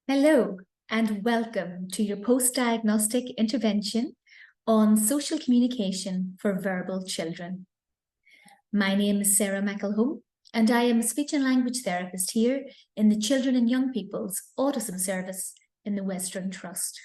Hello, and welcome to your post-diagnostic intervention on social communication for verbal children. My name is Sarah McElhone, and I am a speech and language therapist here in the Children and Young People's Autism Service in the Western Trust.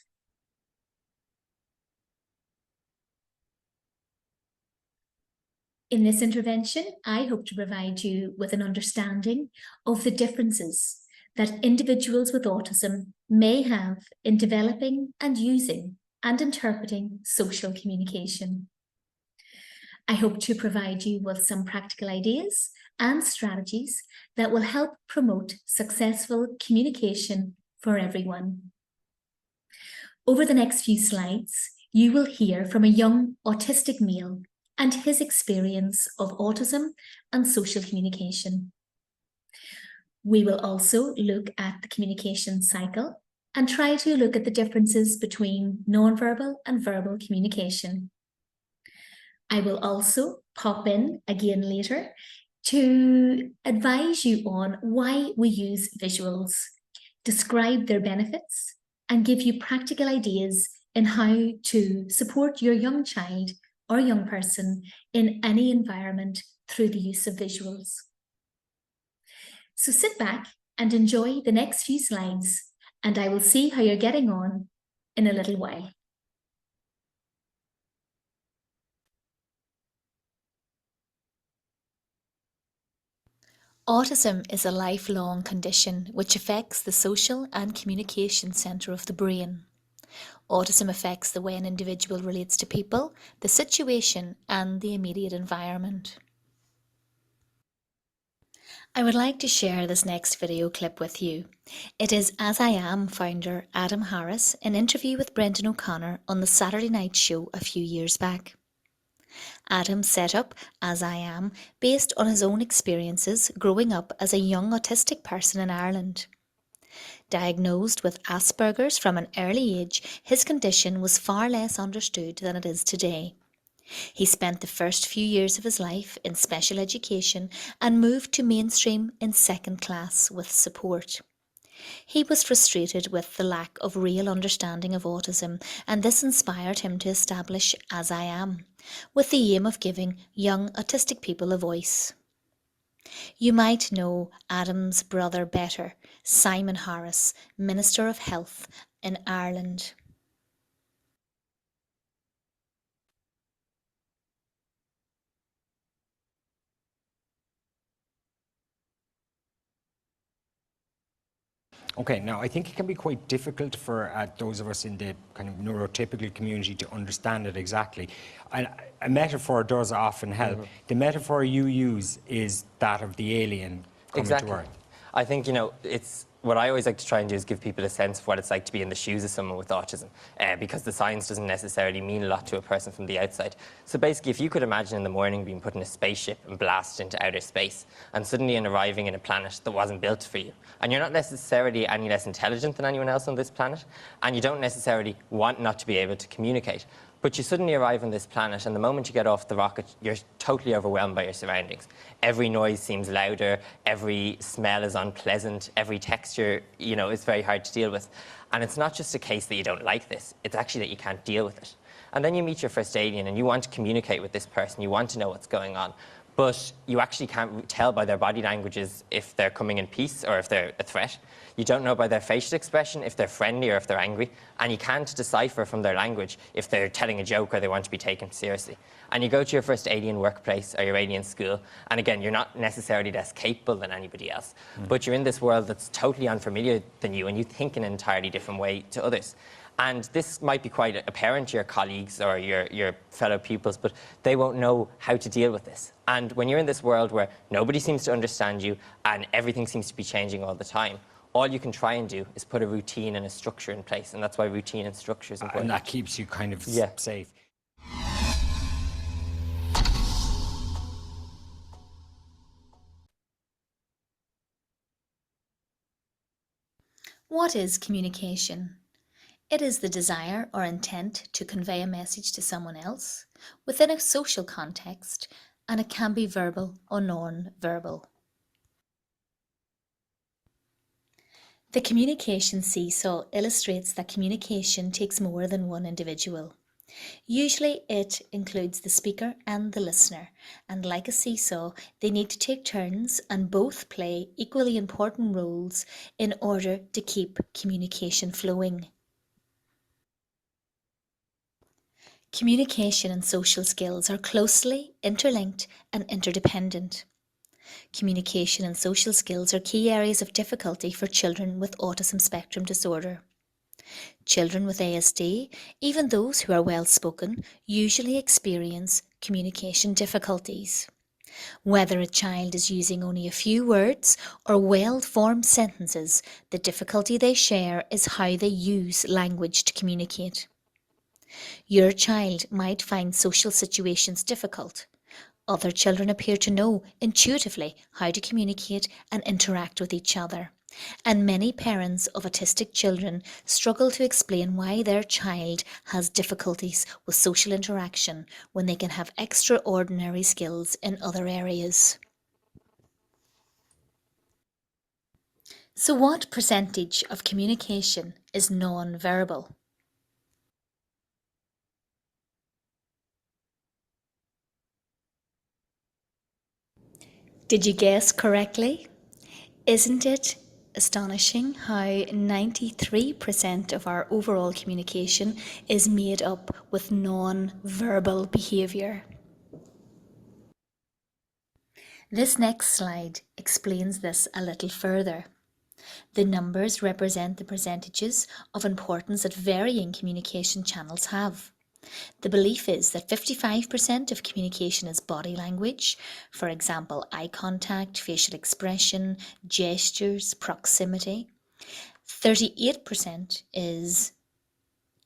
In this intervention, I hope to provide you with an understanding of the differences that individuals with autism may have in developing and using and interpreting social communication. I hope to provide you with some practical ideas and strategies that will help promote successful communication for everyone. Over the next few slides, you will hear from a young autistic male and his experience of autism and social communication. We will also look at the communication cycle and try to look at the differences between nonverbal and verbal communication. I will also pop in again later to advise you on why we use visuals, describe their benefits, and give you practical ideas in how to support your young child or young person in any environment through the use of visuals. So sit back and enjoy the next few slides, and I will see how you're getting on in a little while. Autism is a lifelong condition which affects the social and communication centre of the brain. Autism affects the way an individual relates to people, the situation, and the immediate environment. I would like to share this next video clip with you. It is As I Am founder Adam Harris, an interview with Brendan O'Connor on the Saturday Night Show a few years back. Adam set up As I Am based on his own experiences growing up as a young autistic person in Ireland. Diagnosed with Asperger's from an early age, his condition was far less understood than it is today. He spent the first few years of his life in special education and moved to mainstream in second class with support. He was frustrated with the lack of real understanding of autism, and this inspired him to establish As I Am, with the aim of giving young autistic people a voice. You might know Adam's brother better, Simon Harris, Minister of Health in Ireland. Okay, now I think it can be quite difficult for those of us in the kind of neurotypical community to understand it exactly. And a metaphor does often help. Mm-hmm. The metaphor you use is that of the alien coming to Earth. I think, it's what I always like to try and do is give people a sense of what it's like to be in the shoes of someone with autism, because the science doesn't necessarily mean a lot to a person from the outside. So basically, if you could imagine in the morning being put in a spaceship and blasted into outer space, and suddenly arriving in a planet that wasn't built for you, and you're not necessarily any less intelligent than anyone else on this planet, and you don't necessarily want not to be able to communicate, but you suddenly arrive on this planet, and the moment you get off the rocket, you're totally overwhelmed by your surroundings. Every noise seems louder, every smell is unpleasant, every texture, is very hard to deal with. And it's not just a case that you don't like this, it's actually that you can't deal with it. And then you meet your first alien, and you want to communicate with this person, you want to know what's going on, but you actually can't tell by their body languages if they're coming in peace or if they're a threat. You don't know by their facial expression if they're friendly or if they're angry, and you can't decipher from their language if they're telling a joke or they want to be taken seriously. And you go to your first alien workplace or your alien school, and again, you're not necessarily less capable than anybody else, but you're in this world that's totally unfamiliar than you, and you think in an entirely different way to others. And this might be quite apparent to your colleagues or your fellow pupils, but they won't know how to deal with this. And when you're in this world where nobody seems to understand you and everything seems to be changing all the time, all you can try and do is put a routine and a structure in place. And that's why routine and structure is important. And that keeps you kind of safe. What is communication? It is the desire or intent to convey a message to someone else within a social context, and it can be verbal or non-verbal. The communication seesaw illustrates that communication takes more than one individual. Usually it includes the speaker and the listener, and like a seesaw, they need to take turns and both play equally important roles in order to keep communication flowing. Communication and social skills are closely interlinked and interdependent. Communication and social skills are key areas of difficulty for children with autism spectrum disorder. Children with ASD, even those who are well spoken, usually experience communication difficulties. Whether a child is using only a few words or well-formed sentences, the difficulty they share is how they use language to communicate. Your child might find social situations difficult. Other children appear to know intuitively how to communicate and interact with each other. And many parents of autistic children struggle to explain why their child has difficulties with social interaction when they can have extraordinary skills in other areas. So what percentage of communication is non-verbal? Did you guess correctly? Isn't it astonishing how 93% of our overall communication is made up with non-verbal behaviour? This next slide explains this a little further. The numbers represent the percentages of importance that varying communication channels have. The belief is that 55% of communication is body language, for example, eye contact, facial expression, gestures, proximity. 38% is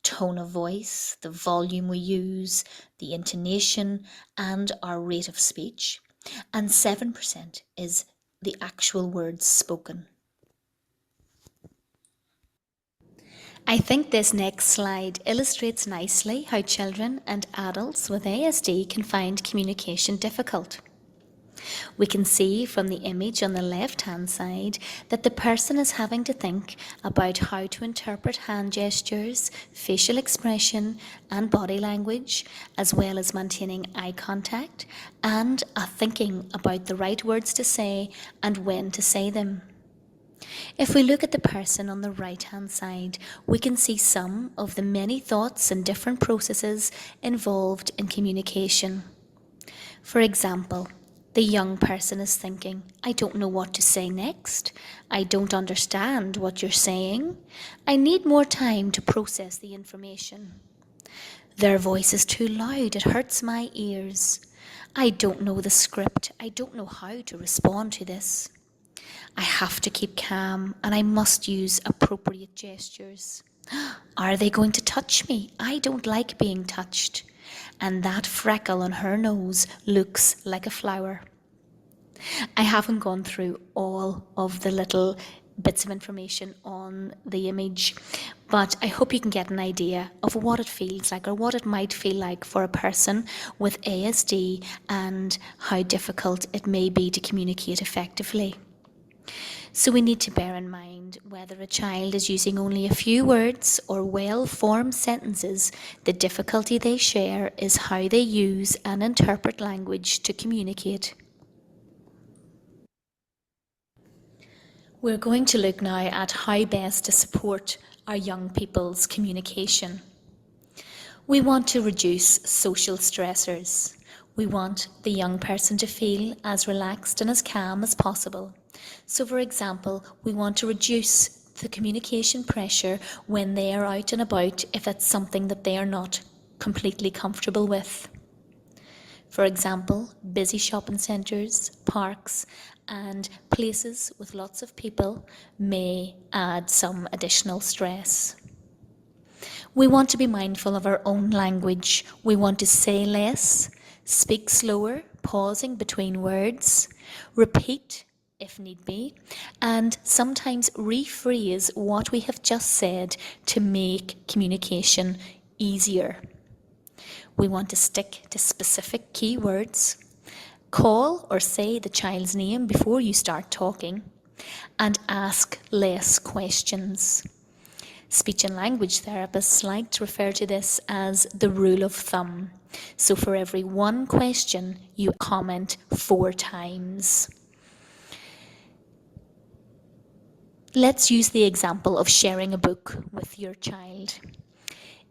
tone of voice, the volume we use, the intonation, and our rate of speech. And 7% is the actual words spoken. I think this next slide illustrates nicely how children and adults with ASD can find communication difficult. We can see from the image on the left-hand side that the person is having to think about how to interpret hand gestures, facial expression and body language, as well as maintaining eye contact and thinking about the right words to say and when to say them. If we look at the person on the right-hand side, we can see some of the many thoughts and different processes involved in communication. For example, the young person is thinking, I don't know what to say next. I don't understand what you're saying. I need more time to process the information. Their voice is too loud, it hurts my ears. I don't know the script. I don't know how to respond to this. I have to keep calm and I must use appropriate gestures. Are they going to touch me? I don't like being touched. And that freckle on her nose looks like a flower. I haven't gone through all of the little bits of information on the image, but I hope you can get an idea of what it feels like or what it might feel like for a person with ASD and how difficult it may be to communicate effectively. So we need to bear in mind whether a child is using only a few words or well-formed sentences, the difficulty they share is how they use and interpret language to communicate. We're going to look now at how best to support our young people's communication. We want to reduce social stressors. We want the young person to feel as relaxed and as calm as possible. So, for example, we want to reduce the communication pressure when they are out and about if that's something that they are not completely comfortable with. For example, busy shopping centres, parks, and places with lots of people may add some additional stress. We want to be mindful of our own language. We want to say less, speak slower, pausing between words, repeat if need be, and sometimes rephrase what we have just said to make communication easier. We want to stick to specific key words. Call or say the child's name before you start talking. and ask less questions. Speech and language therapists like to refer to this as the rule of thumb. So for every one question, you comment 4 times. Let's use the example of sharing a book with your child.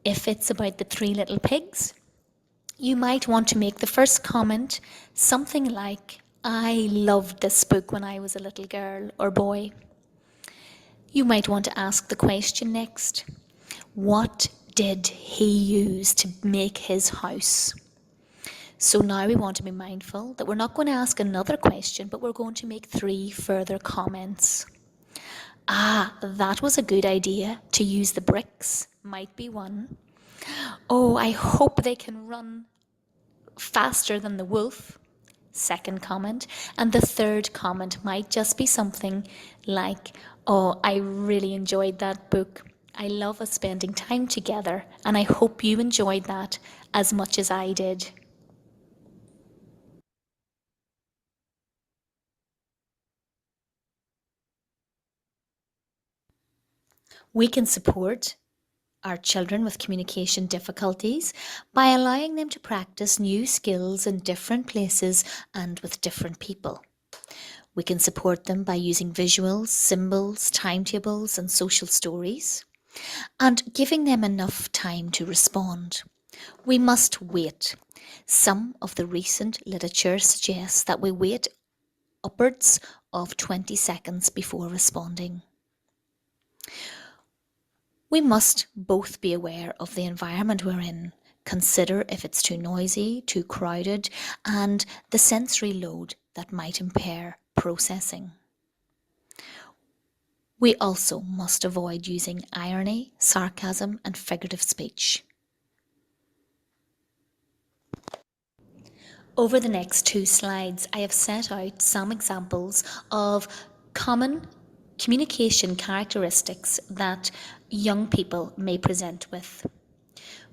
If it's about the 3 little pigs, you might want to make the first comment something like, "I loved this book when I was a little girl or boy." You might want to ask the question next, what did he use to make his house? So now we want to be mindful that we're not going to ask another question, but we're going to make 3 further comments. That was a good idea to use the bricks, might be one. Oh, I hope they can run faster than the wolf, second comment. And the third comment might just be something like, oh, I really enjoyed that book. I love us spending time together, and I hope you enjoyed that as much as I did. We can support our children with communication difficulties by allowing them to practice new skills in different places and with different people. We can support them by using visuals, symbols, timetables, and social stories, and giving them enough time to respond. We must wait. Some of the recent literature suggests that we wait upwards of 20 seconds before responding. We must both be aware of the environment we're in, consider if it's too noisy, too crowded, and the sensory load that might impair processing. We also must avoid using irony, sarcasm, and figurative speech. Over the next 2 slides, I have set out some examples of common communication characteristics that young people may present with.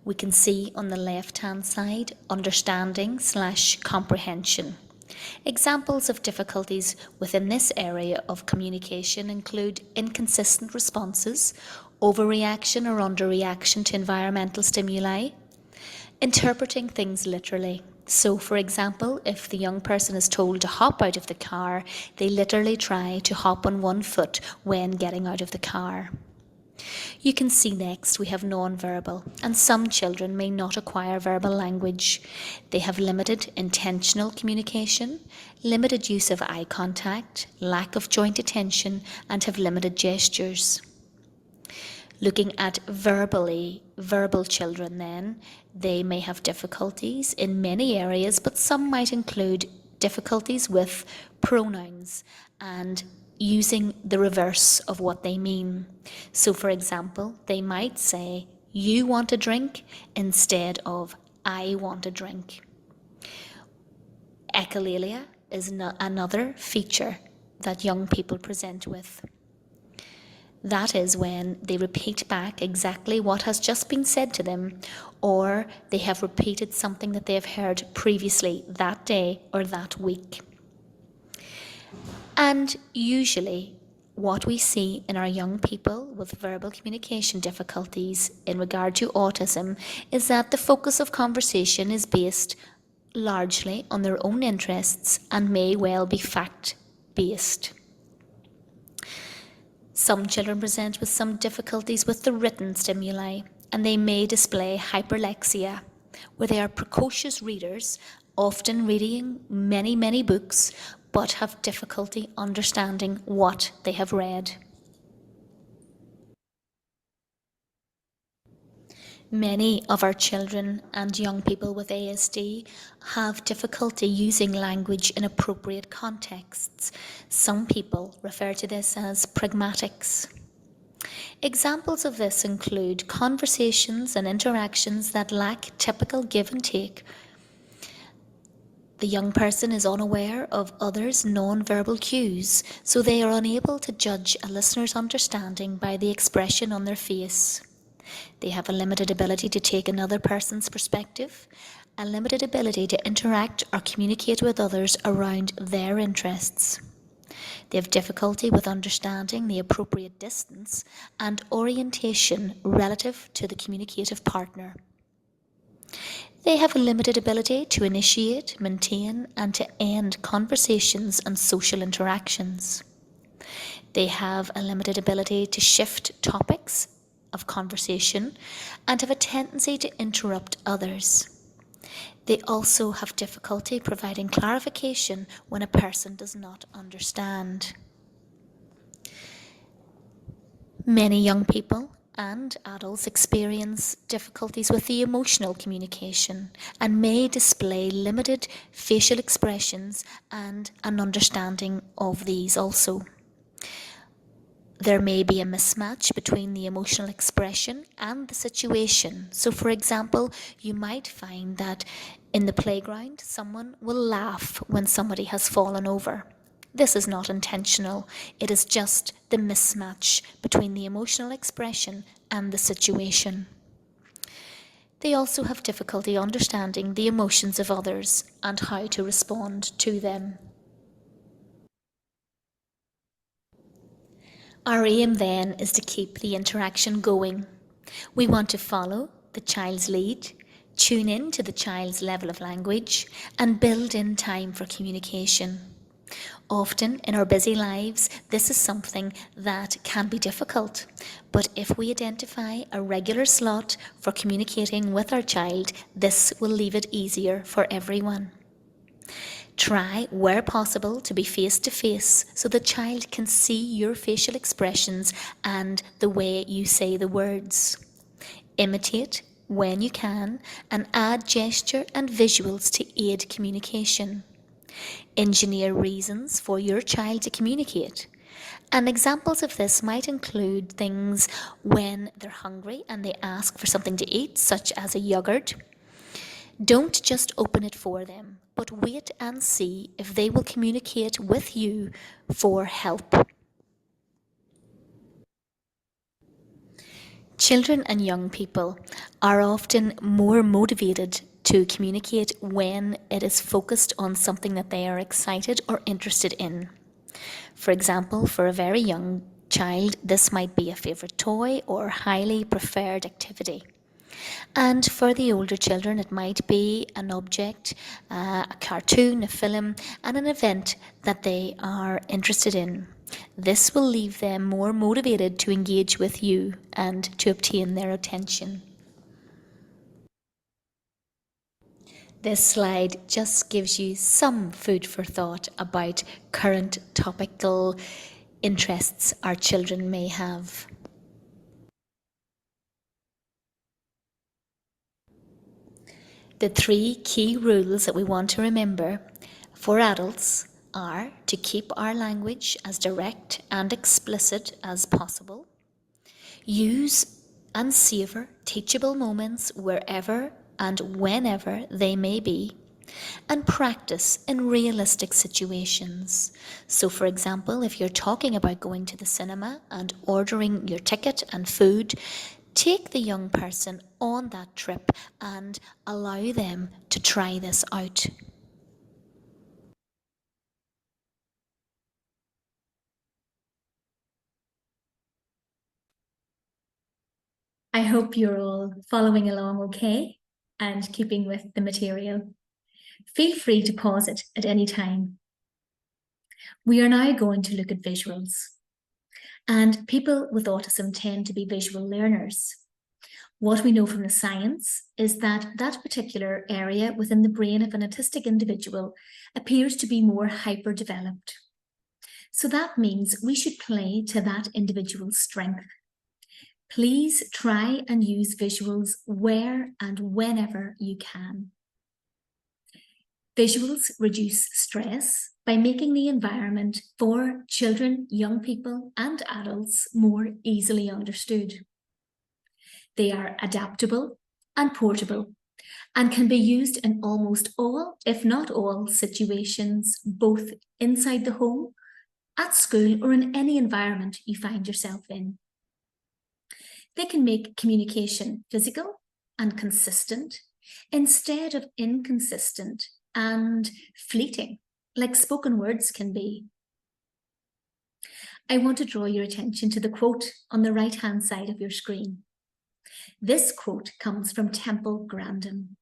We can see on the left-hand side, understanding/comprehension. Examples of difficulties within this area of communication include inconsistent responses, overreaction or underreaction to environmental stimuli, interpreting things literally. So, for example, if the young person is told to hop out of the car, they literally try to hop on one foot when getting out of the car. You can see next we have non-verbal, and some children may not acquire verbal language. They have limited intentional communication, limited use of eye contact, lack of joint attention, and have limited gestures. Looking at verbal children then, they may have difficulties in many areas, but some might include difficulties with pronouns and using the reverse of what they mean. So for example, they might say, "You want a drink?" instead of "I want a drink." Echolalia is another feature that young people present with. That is when they repeat back exactly what has just been said to them, or they have repeated something that they have heard previously that day or that week. And usually what we see in our young people with verbal communication difficulties in regard to autism is that the focus of conversation is based largely on their own interests and may well be fact-based. Some children present with some difficulties with the written stimuli, and they may display hyperlexia, where they are precocious readers, often reading many books, but have difficulty understanding what they have read. Many of our children and young people with ASD have difficulty using language in appropriate contexts. Some people refer to this as pragmatics. Examples of this include conversations and interactions that lack typical give and take. The young person is unaware of others' non-verbal cues, so they are unable to judge a listener's understanding by the expression on their face. They have a limited ability to take another person's perspective, a limited ability to interact or communicate with others around their interests. They have difficulty with understanding the appropriate distance and orientation relative to the communicative partner. They have a limited ability to initiate, maintain, and to end conversations and social interactions. They have a limited ability to shift topics of conversation and have a tendency to interrupt others. They also have difficulty providing clarification when a person does not understand. Many young people and adults experience difficulties with the emotional communication and may display limited facial expressions and an understanding of these also. There may be a mismatch between the emotional expression and the situation. So, for example, you might find that in the playground, someone will laugh when somebody has fallen over. This is not intentional. It is just the mismatch between the emotional expression and the situation. They also have difficulty understanding the emotions of others and how to respond to them. Our aim then is to keep the interaction going. We want to follow the child's lead, tune in to the child's level of language, and build in time for communication. Often in our busy lives, this is something that can be difficult, but if we identify a regular slot for communicating with our child, this will leave it easier for everyone. Try, where possible, to be face to face so the child can see your facial expressions and the way you say the words. Imitate when you can and add gesture and visuals to aid communication. Engineer reasons for your child to communicate. And examples of this might include things when they're hungry and they ask for something to eat, such as a yogurt. Don't just open it for them, but wait and see if they will communicate with you for help. Children and young people are often more motivated to communicate when it is focused on something that they are excited or interested in. For example, for a very young child, this might be a favourite toy or highly preferred activity. And for the older children, it might be an object, a cartoon, a film, and an event that they are interested in. This will leave them more motivated to engage with you and to obtain their attention. This slide just gives you some food for thought about current topical interests our children may have. The 3 key rules that we want to remember for adults are to keep our language as direct and explicit as possible, use and savour teachable moments wherever and whenever they may be, and practice in realistic situations. So, for example, if you're talking about going to the cinema and ordering your ticket and food, take the young person on that trip and allow them to try this out. I hope you're all following along okay and keeping with the material. Feel free to pause it at any time. We are now going to look at visuals. And people with autism tend to be visual learners. What we know from the science is that that particular area within the brain of an autistic individual appears to be more hyper-developed. So that means we should play to that individual's strength. Please try and use visuals where and whenever you can. Visuals reduce stress by making the environment for children, young people, and adults more easily understood. They are adaptable and portable and can be used in almost all, if not all, situations, both inside the home, at school, or in any environment you find yourself in. They can make communication physical and consistent instead of inconsistent and fleeting, like spoken words can be. I want to draw your attention to the quote on the right-hand side of your screen. This quote comes from Temple Grandin.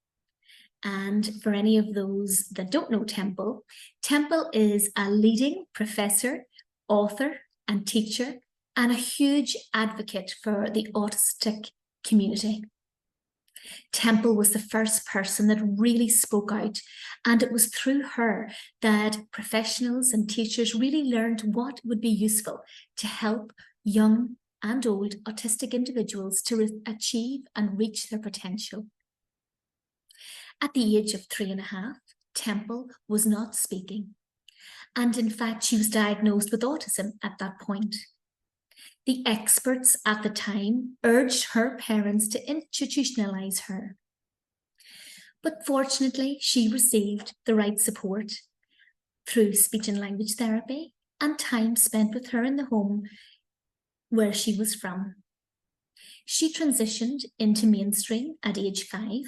And for any of those that don't know Temple, Temple is a leading professor, author, and teacher, and a huge advocate for the autistic community. Temple was the first person that really spoke out, and it was through her that professionals and teachers really learned what would be useful to help young and old autistic individuals to achieve and reach their potential. At the age of 3.5, Temple was not speaking, and in fact she was diagnosed with autism at that point. The experts at the time urged her parents to institutionalize her. But fortunately, she received the right support through speech and language therapy and time spent with her in the home where she was from. She transitioned into mainstream at age 5,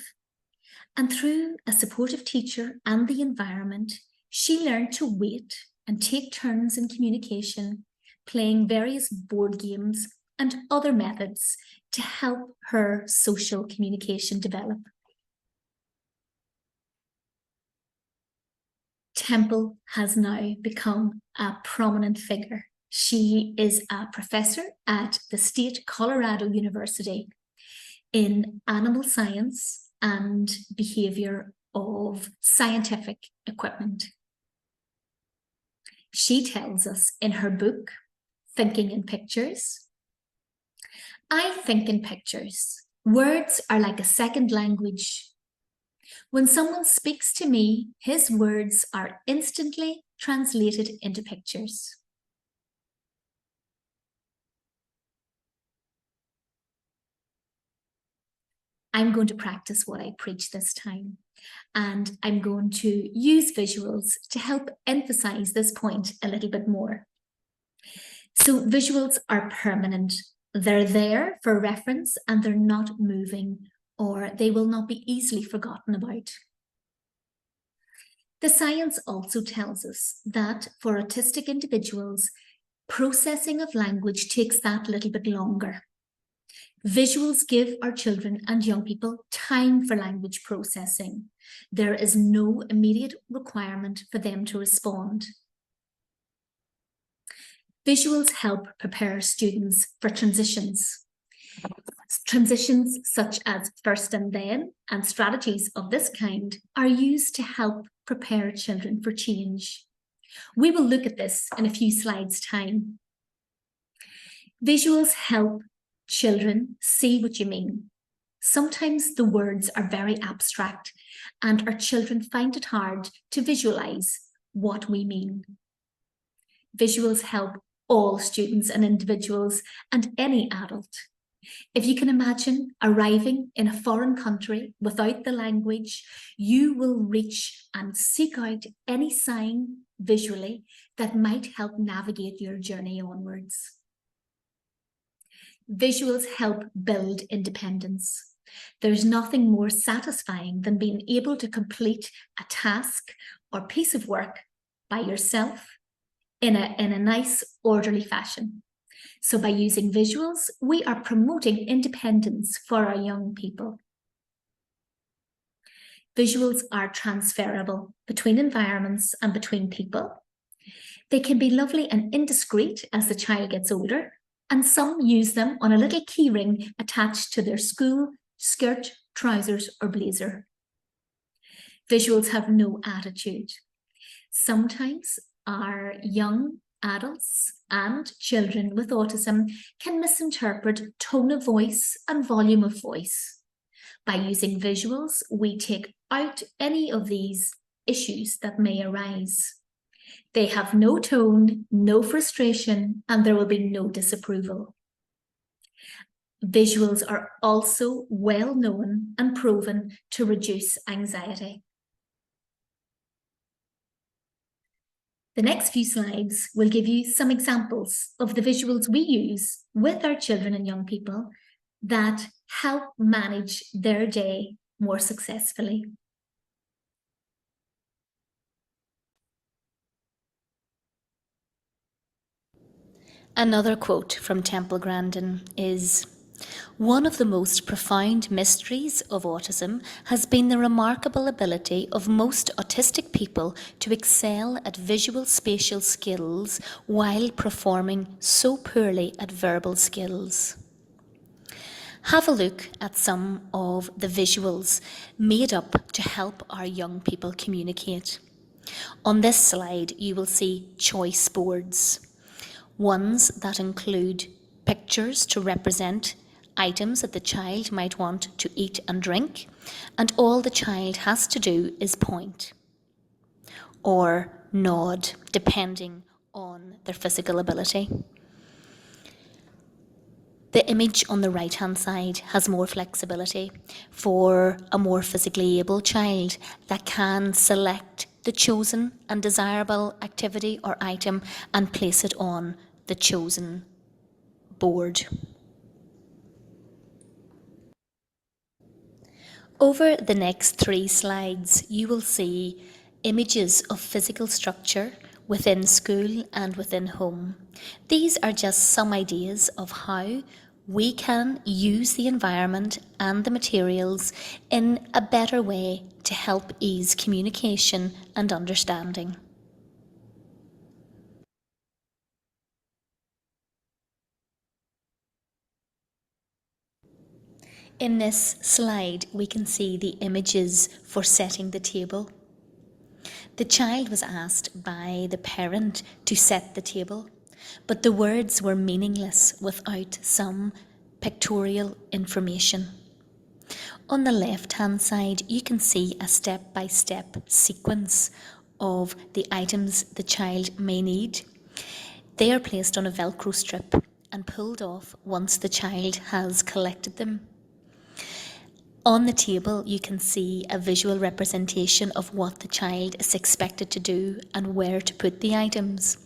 and through a supportive teacher and the environment, she learned to wait and take turns in communication, playing various board games and other methods to help her social communication develop. Temple has now become a prominent figure. She is a professor at the State Colorado University in animal science and behavior of scientific equipment. She tells us in her book, Thinking in Pictures, "I think in pictures. Words are like a second language. When someone speaks to me, his words are instantly translated into pictures." I'm going to practice what I preach this time, and I'm going to use visuals to help emphasize this point a little bit more. So visuals are permanent. They're there for reference and they're not moving, or they will not be easily forgotten about. The science also tells us that for autistic individuals, processing of language takes that little bit longer. Visuals give our children and young people time for language processing. There is no immediate requirement for them to respond. Visuals help prepare students for transitions. Transitions such as first and then and strategies of this kind are used to help prepare children for change. We will look at this in a few slides' time. Visuals help children see what you mean. Sometimes the words are very abstract and our children find it hard to visualize what we mean. Visuals help all students and individuals and any adult. If you can imagine arriving in a foreign country without the language, you will reach and seek out any sign visually that might help navigate your journey onwards. Visuals help build independence. There's nothing more satisfying than being able to complete a task or piece of work by yourself in a nice, orderly fashion. So by using visuals, we are promoting independence for our young people. Visuals are transferable between environments and between people. They can be lovely and indiscreet as the child gets older, and some use them on a little key ring attached to their school skirt, trousers, or blazer. Visuals have no attitude. Sometimes our young adults and children with autism can misinterpret tone of voice and volume of voice. By using visuals, we take out any of these issues that may arise. They have no tone, no frustration, and there will be no disapproval. Visuals are also well known and proven to reduce anxiety. The next few slides will give you some examples of the visuals we use with our children and young people that help manage their day more successfully. Another quote from Temple Grandin is, "One of the most profound mysteries of autism has been the remarkable ability of most autistic people to excel at visual spatial skills while performing so poorly at verbal skills." Have a look at some of the visuals made up to help our young people communicate. On this slide, you will see choice boards, ones that include pictures to represent items that the child might want to eat and drink, and all the child has to do is point or nod, depending on their physical ability. The image on the right-hand side has more flexibility for a more physically able child that can select the chosen and desirable activity or item and place it on the chosen board. Over the next 3 slides, you will see images of physical structure within school and within home. These are just some ideas of how we can use the environment and the materials in a better way to help ease communication and understanding. In this slide, we can see the images for setting the table. The child was asked by the parent to set the table, but the words were meaningless without some pictorial information. On the left-hand side, you can see a step-by-step sequence of the items the child may need. They are placed on a Velcro strip and pulled off once the child has collected them. On the table, you can see a visual representation of what the child is expected to do and where to put the items.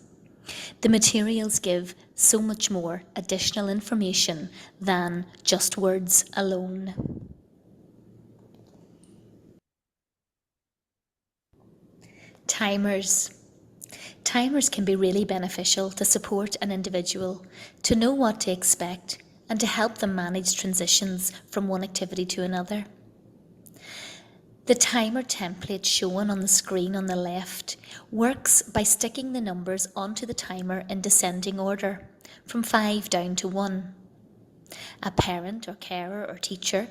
The materials give so much more additional information than just words alone. Timers. Timers can be really beneficial to support an individual, to know what to expect, and to help them manage transitions from one activity to another. The timer template shown on the screen on the left works by sticking the numbers onto the timer in descending order, from 5 down to 1. A parent or carer or teacher,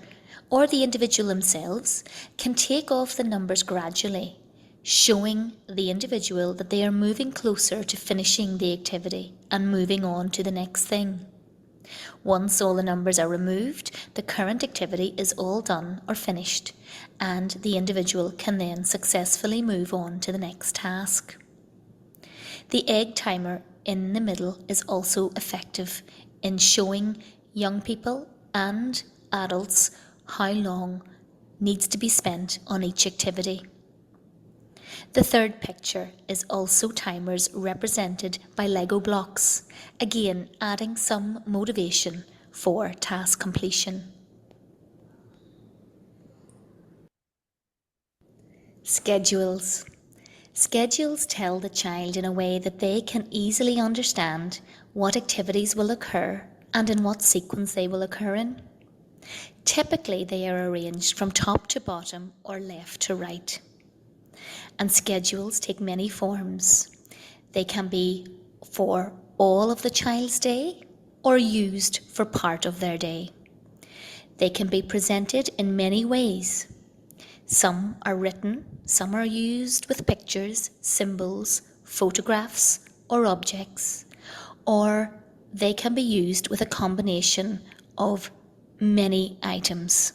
or the individual themselves, can take off the numbers gradually, showing the individual that they are moving closer to finishing the activity and moving on to the next thing. Once all the numbers are removed, the current activity is all done or finished, and the individual can then successfully move on to the next task. The egg timer in the middle is also effective in showing young people and adults how long needs to be spent on each activity. The third picture is also timers represented by Lego blocks, again adding some motivation for task completion. Schedules. Schedules tell the child in a way that they can easily understand what activities will occur and in what sequence they will occur in. Typically, they are arranged from top to bottom or left to right. And schedules take many forms. They can be for all of the child's day or used for part of their day. They can be presented in many ways. Some are written, some are used with pictures, symbols, photographs, or objects, or they can be used with a combination of many items.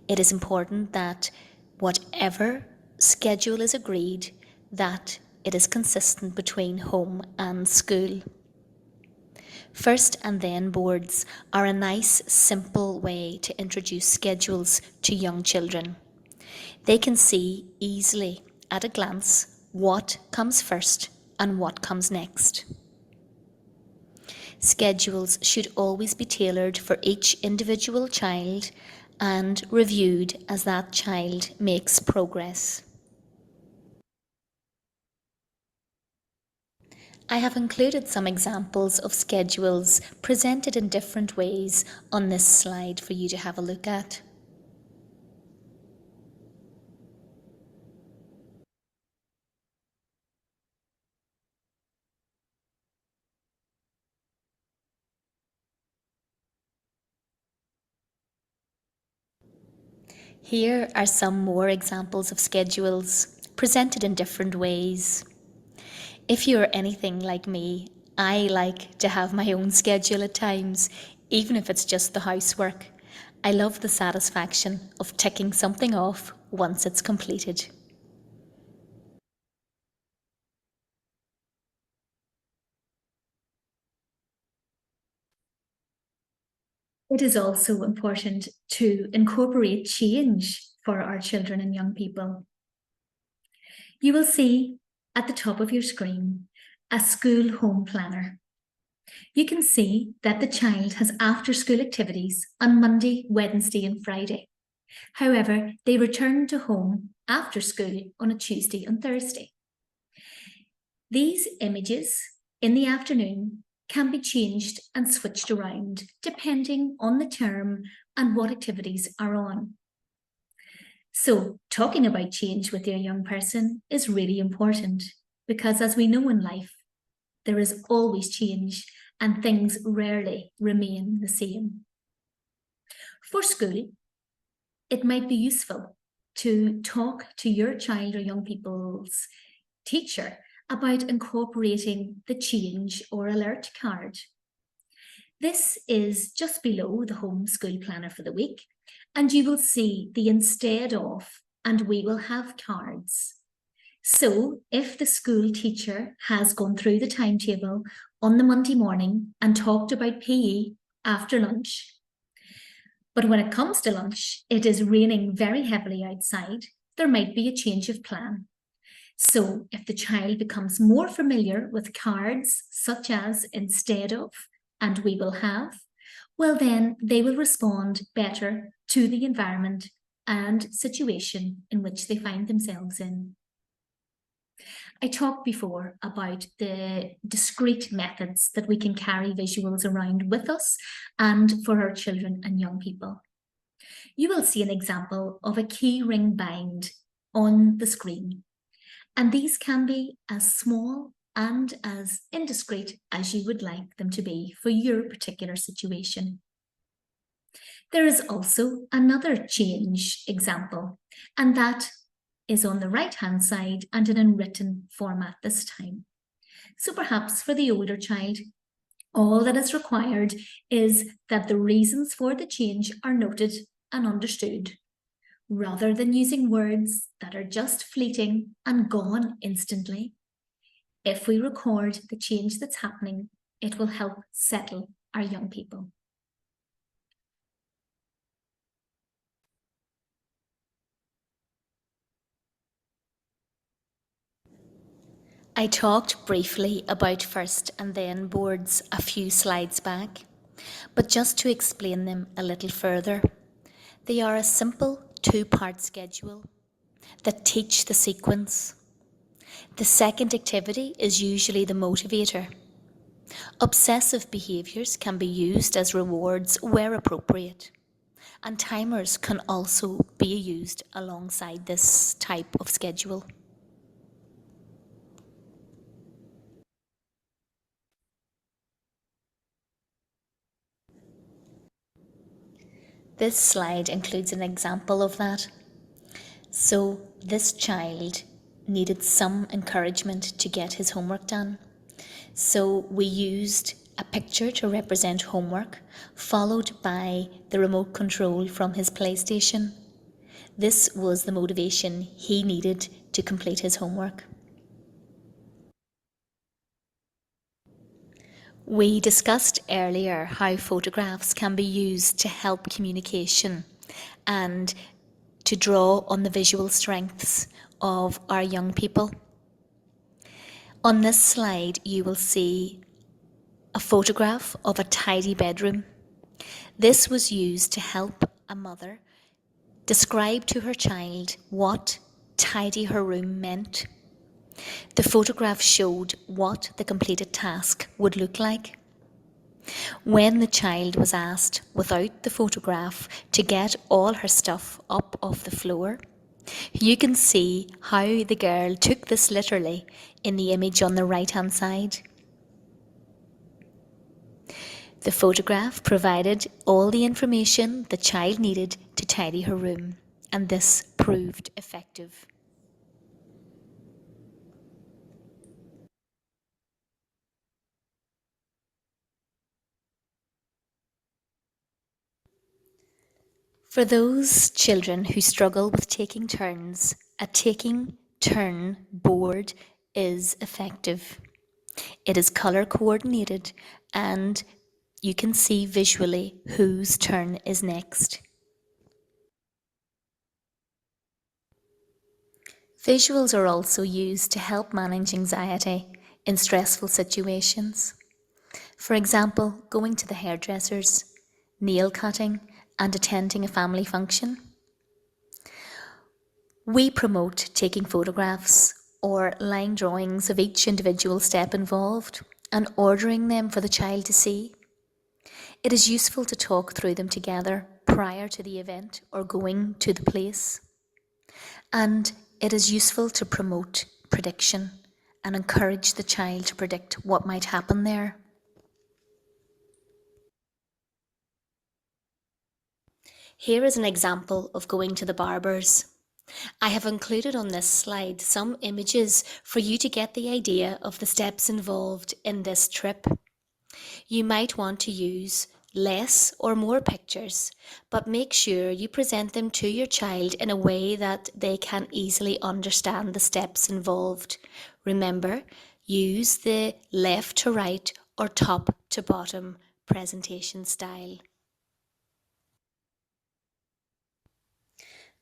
It is important that whatever schedule is agreed, that it is consistent between home and school. First and then boards are a nice, simple way to introduce schedules to young children. They can see easily, at a glance, what comes first and what comes next. Schedules should always be tailored for each individual child and reviewed as that child makes progress. I have included some examples of schedules presented in different ways on this slide for you to have a look at. Here are some more examples of schedules presented in different ways. If you're anything like me, I like to have my own schedule at times, even if it's just the housework. I love the satisfaction of ticking something off once it's completed. It is also important to incorporate change for our children and young people. You will see at the top of your screen a school home planner. You can see that the child has after-school activities on Monday, Wednesday and Friday. However, they return to home after school on a Tuesday and Thursday. These images in the afternoon can be changed and switched around depending on the term and what activities are on. So talking about change with your young person is really important because, as we know in life, there is always change and things rarely remain the same. For school, it might be useful to talk to your child or young people's teacher about incorporating the change or alert card. This is just below the home school planner for the week, and you will see the instead of and we will have cards. So if the school teacher has gone through the timetable on the Monday morning and talked about PE after lunch, but when it comes to lunch, it is raining very heavily outside, there might be a change of plan. So if the child becomes more familiar with cards such as instead of and we will have, well then they will respond better to the environment and situation in which they find themselves in. I talked before about the discrete methods that we can carry visuals around with us and for our children and young people. You will see an example of a key ring bind on the screen, and these can be as small and as indiscreet as you would like them to be for your particular situation. There is also another change example, and that is on the right-hand side and in a written format this time. So perhaps for the older child, all that is required is that the reasons for the change are noted and understood, rather than using words that are just fleeting and gone instantly. If we record the change that's happening, it will help settle our young people. I talked briefly about first and then boards a few slides back, but just to explain them a little further, they are a simple two-part schedule that teach the sequence. The second activity is usually the motivator. Obsessive behaviours can be used as rewards where appropriate, and timers can also be used alongside this type of schedule. This slide includes an example of that. So this child needed some encouragement to get his homework done. So we used a picture to represent homework, followed by the remote control from his PlayStation. This was the motivation he needed to complete his homework. We discussed earlier how photographs can be used to help communication and to draw on the visual strengths of our young people. On this slide, you will see a photograph of a tidy bedroom. This was used to help a mother describe to her child what tidy her room meant. The photograph showed what the completed task would look like. When the child was asked, without the photograph, to get all her stuff up off the floor, you can see how the girl took this literally in the image on the right-hand side. The photograph provided all the information the child needed to tidy her room, and this proved effective. For those children who struggle with taking turns, a taking turn board is effective. It is colour coordinated and you can see visually whose turn is next. Visuals are also used to help manage anxiety in stressful situations. For example, going to the hairdressers, nail cutting, and attending a family function. We promote taking photographs or line drawings of each individual step involved and ordering them for the child to see. It is useful to talk through them together prior to the event or going to the place. And it is useful to promote prediction and encourage the child to predict what might happen there. Here is an example of going to the barber's. I have included on this slide some images for you to get the idea of the steps involved in this trip. You might want to use less or more pictures, but make sure you present them to your child in a way that they can easily understand the steps involved. Remember, use the left to right or top to bottom presentation style.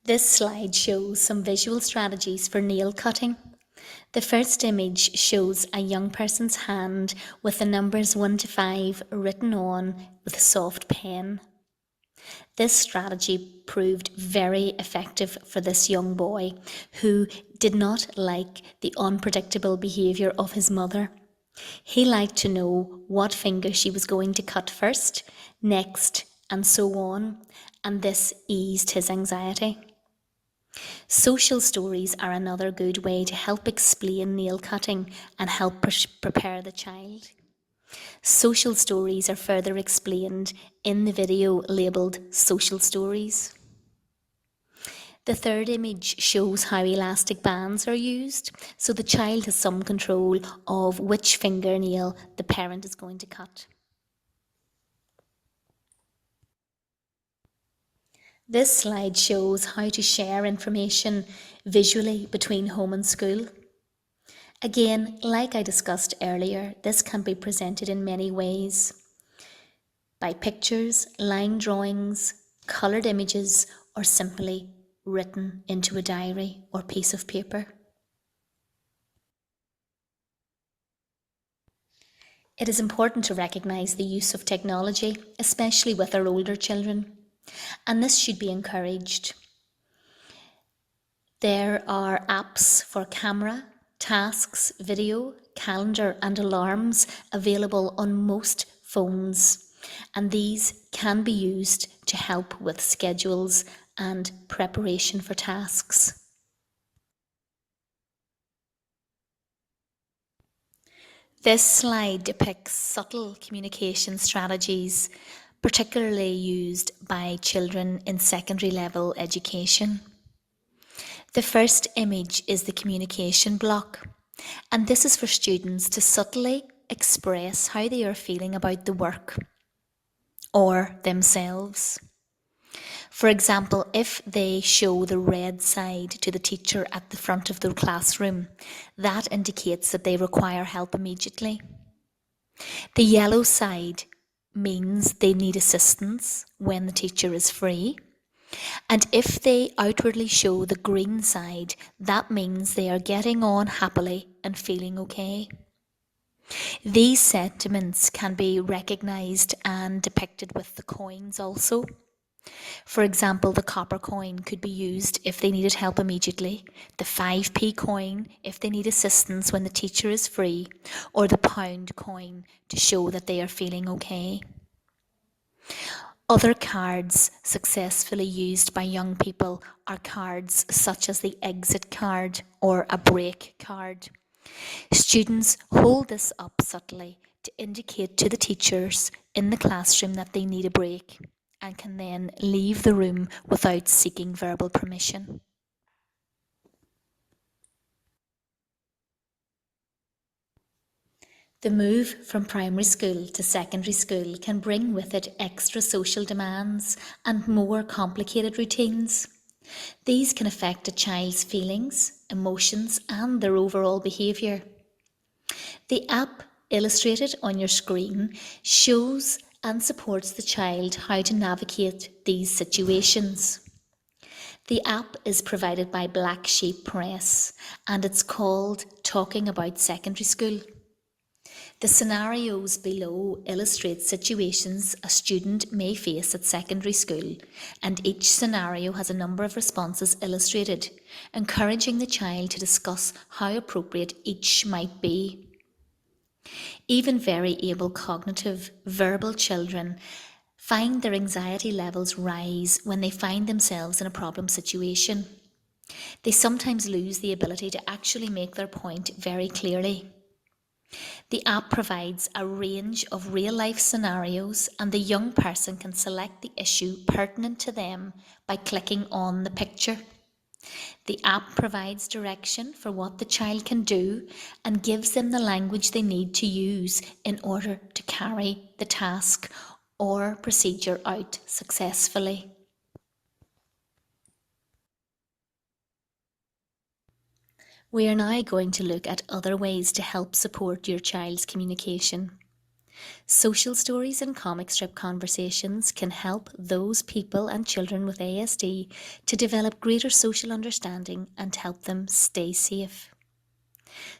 This slide shows some visual strategies for nail cutting. The first image shows a young person's hand with the numbers 1 to 5 written on with a soft pen. This strategy proved very effective for this young boy who did not like the unpredictable behaviour of his mother. He liked to know what finger she was going to cut first, next, and so on, and this eased his anxiety. Social stories are another good way to help explain nail cutting and help prepare the child. Social stories are further explained in the video labelled Social Stories. The third image shows how elastic bands are used, so the child has some control of which fingernail the parent is going to cut. This slide shows how to share information visually between home and school. Again, like I discussed earlier, this can be presented in many ways. By pictures, line drawings, coloured images, or simply written into a diary or piece of paper. It is important to recognise the use of technology, especially with our older children, and this should be encouraged. There are apps for camera, tasks, video, calendar and alarms available on most phones, and these can be used to help with schedules and preparation for tasks. This slide depicts subtle communication strategies, particularly used by children in secondary level education. The first image is the communication block, and this is for students to subtly express how they are feeling about the work or themselves. For example, if they show the red side to the teacher at the front of the classroom, that indicates that they require help immediately. The yellow side means they need assistance when the teacher is free. And if they outwardly show the green side, that means they are getting on happily and feeling okay. These sentiments can be recognised and depicted with the coins also. For example, the copper coin could be used if they needed help immediately, the 5p coin if they need assistance when the teacher is free, or the pound coin to show that they are feeling okay. Other cards successfully used by young people are cards such as the exit card or a break card. Students hold this up subtly to indicate to the teachers in the classroom that they need a break and can then leave the room without seeking verbal permission. The move from primary school to secondary school can bring with it extra social demands and more complicated routines. These can affect a child's feelings, emotions, and their overall behaviour. The app illustrated on your screen shows and supports the child how to navigate these situations. The app is provided by Black Sheep Press and it's called Talking About Secondary School. The scenarios below illustrate situations a student may face at secondary school, and each scenario has a number of responses illustrated, encouraging the child to discuss how appropriate each might be. Even very able cognitive, verbal children find their anxiety levels rise when they find themselves in a problem situation. They sometimes lose the ability to actually make their point very clearly. The app provides a range of real-life scenarios and the young person can select the issue pertinent to them by clicking on the picture. The app provides direction for what the child can do and gives them the language they need to use in order to carry the task or procedure out successfully. We are now going to look at other ways to help support your child's communication. Social stories and comic strip conversations can help those people and children with ASD to develop greater social understanding and help them stay safe.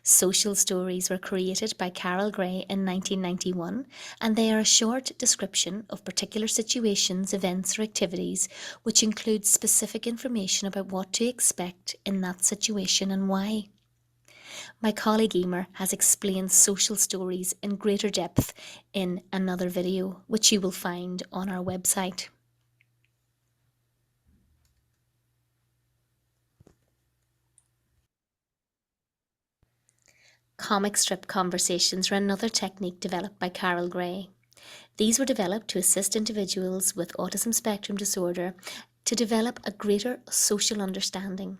Social stories were created by Carol Gray in 1991, and they are a short description of particular situations, events, or activities, which include specific information about what to expect in that situation and why. My colleague Emer has explained social stories in greater depth in another video, which you will find on our website. Comic strip conversations are another technique developed by Carol Gray. These were developed to assist individuals with autism spectrum disorder to develop a greater social understanding.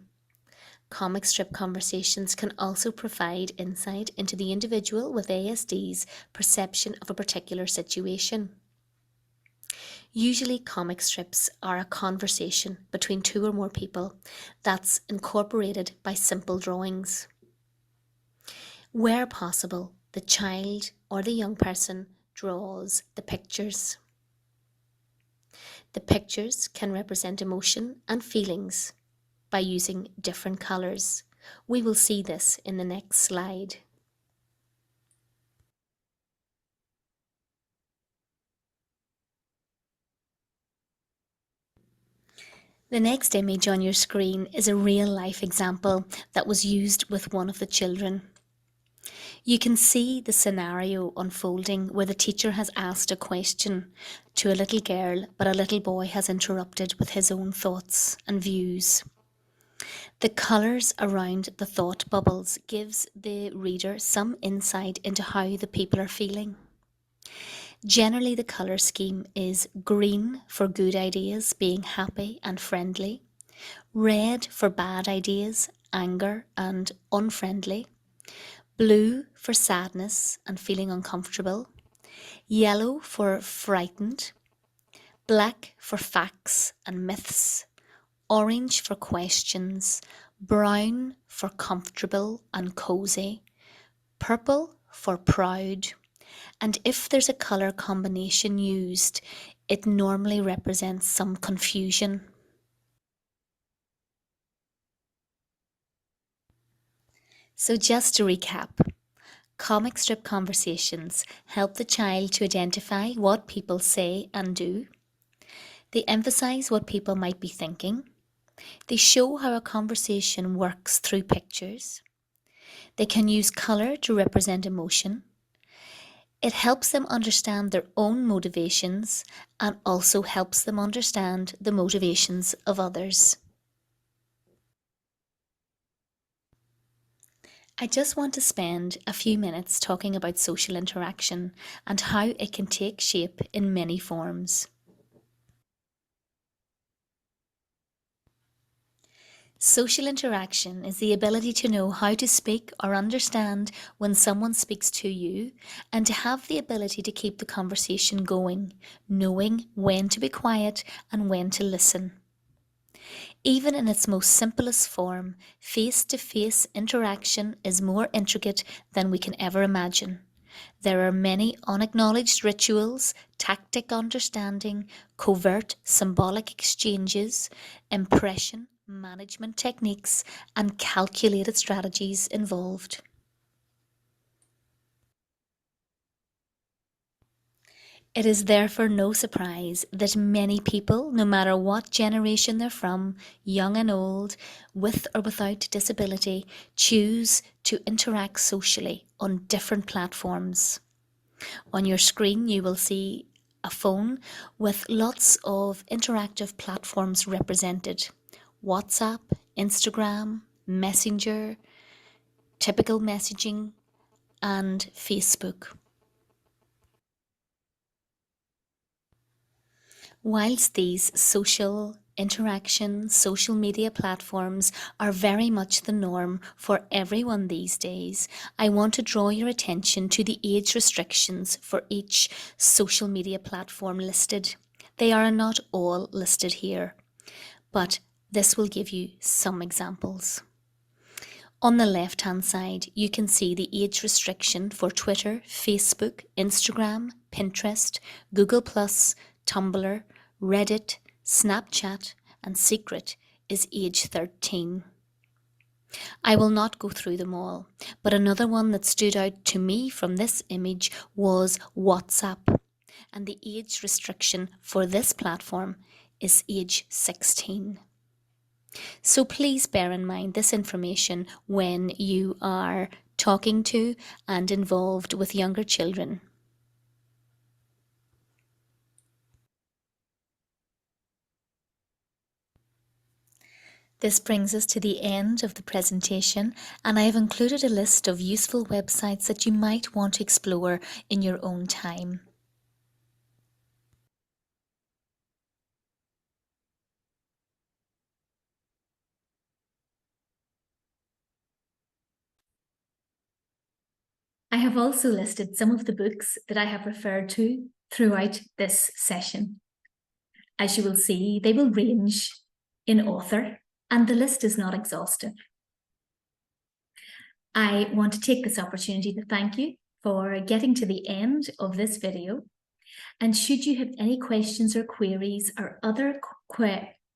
Comic strip conversations can also provide insight into the individual with ASD's perception of a particular situation. Usually comic strips are a conversation between two or more people that's incorporated by simple drawings. Where possible, the child or the young person draws the pictures. The pictures can represent emotion and feelings by using different colours. We will see this in the next slide. The next image on your screen is a real-life example that was used with one of the children. You can see the scenario unfolding where the teacher has asked a question to a little girl, but a little boy has interrupted with his own thoughts and views. The colours around the thought bubbles gives the reader some insight into how the people are feeling. Generally, the colour scheme is green for good ideas, being happy and friendly, red for bad ideas, anger and unfriendly, blue for sadness and feeling uncomfortable, yellow for frightened, black for facts and myths, orange for questions, brown for comfortable and cosy, purple for proud, and if there's a colour combination used, it normally represents some confusion. So just to recap, comic strip conversations help the child to identify what people say and do. They emphasize what people might be thinking. They show how a conversation works through pictures. They can use colour to represent emotion. It helps them understand their own motivations and also helps them understand the motivations of others. I just want to spend a few minutes talking about social interaction and how it can take shape in many forms. Social interaction is the ability to know how to speak or understand when someone speaks to you and to have the ability to keep the conversation going, knowing when to be quiet and when to listen. Even in its most simplest form, face-to-face interaction is more intricate than we can ever imagine. There are many unacknowledged rituals, tactic understanding, covert symbolic exchanges, impression management techniques, and calculated strategies involved. It is therefore no surprise that many people, no matter what generation they're from, young and old, with or without disability, choose to interact socially on different platforms. On your screen, you will see a phone with lots of interactive platforms represented. WhatsApp, Instagram, Messenger, typical messaging, and Facebook. Whilst these social interaction, social media platforms are very much the norm for everyone these days, I want to draw your attention to the age restrictions for each social media platform listed. They are not all listed here, but this will give you some examples. On the left-hand side, you can see the age restriction for Twitter, Facebook, Instagram, Pinterest, Google+, Tumblr, Reddit, Snapchat, and Secret is age 13. I will not go through them all, but another one that stood out to me from this image was WhatsApp, and the age restriction for this platform is age 16. So please bear in mind this information when you are talking to and involved with younger children. This brings us to the end of the presentation, and I have included a list of useful websites that you might want to explore in your own time. I have also listed some of the books that I have referred to throughout this session. As you will see, they will range in author, and the list is not exhaustive. I want to take this opportunity to thank you for getting to the end of this video. And should you have any questions or queries or other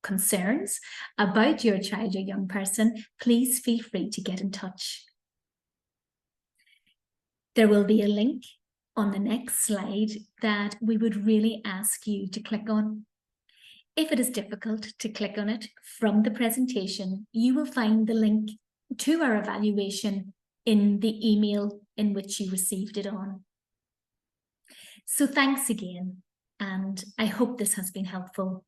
concerns about your child or young person, please feel free to get in touch. There will be a link on the next slide that we would really ask you to click on. If it is difficult to click on it from the presentation, you will find the link to our evaluation in the email in which you received it on. So thanks again, and I hope this has been helpful.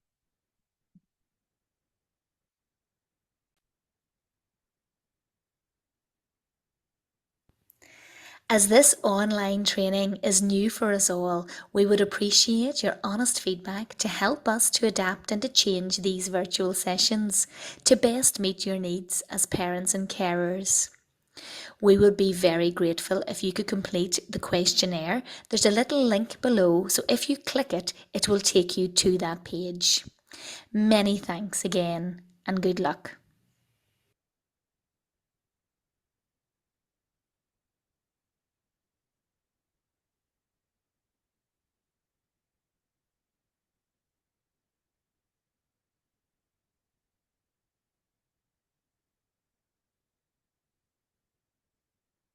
As this online training is new for us all, we would appreciate your honest feedback to help us to adapt and to change these virtual sessions to best meet your needs as parents and carers. We would be very grateful if you could complete the questionnaire. There's a little link below, so if you click it, it will take you to that page. Many thanks again, and good luck.